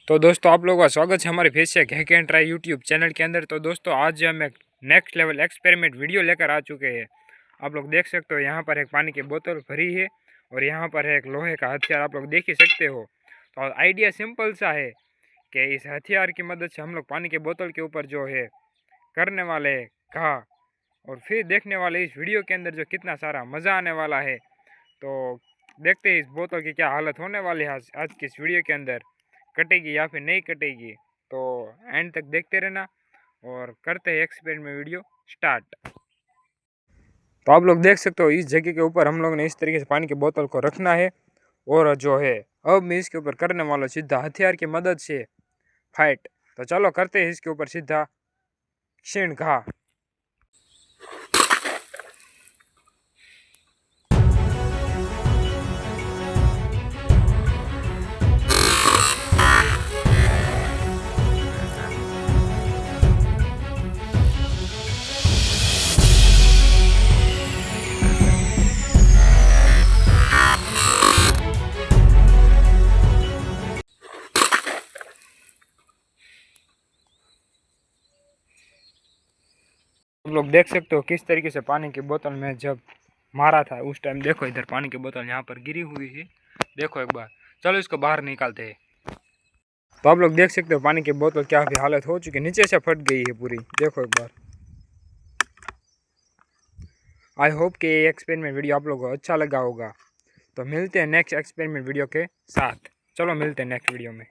तो दोस्तों आप लोगों का स्वागत है हमारे face hack and try YouTube channel के अंदर। तो दोस्तों आज हम एक नेक्स्ट लेवल एक्सपेरिमेंट वीडियो लेकर आ चुके हैं। आप लोग देख सकते हो यहाँ पर एक पानी की बोतल भरी है और यहाँ पर है एक लोहे का हथियार, आप लोग देख ही सकते हो। तो आइडिया सिंपल सा है कि इस हथियार की मदद से हम लोग पानी की बोतल के ऊपर जो है करने वाले हैं घा, और फिर देखने वाले इस वीडियो के अंदर जो कितना सारा मज़ा आने वाला है। तो देखते हैं इस बोतल की क्या हालत होने वाली है आज की इस वीडियो के अंदर, कटेगी या फिर नहीं कटेगी। तो एंड तक देखते रहना और करते हैं एक्सपेरिमेंट वीडियो स्टार्ट। तो आप लोग देख सकते हो इस जगह के ऊपर हम लोग ने इस तरीके से पानी की बोतल को रखना है और जो है अब मैं इसके ऊपर करने वाला सीधा हथियार की मदद से फाइट। तो चलो करते हैं इसके ऊपर सीधा क्षीण घा। आप लोग देख सकते हो किस तरीके से पानी की बोतल में जब मारा था उस टाइम, देखो इधर पानी की बोतल यहाँ पर गिरी हुई है, देखो एक बार। चलो इसको बाहर निकालते हैं। तो आप लोग देख सकते हो पानी की बोतल क्या भी हालत हो चुकी है, नीचे से फट गई है पूरी, देखो एक बार। आई होप कि ये एक्सपेरिमेंट वीडियो आप लोगों को अच्छा लगा होगा। तो मिलते हैं नेक्स्ट एक्सपेरिमेंट वीडियो के साथ। चलो मिलते हैं नेक्स्ट वीडियो में।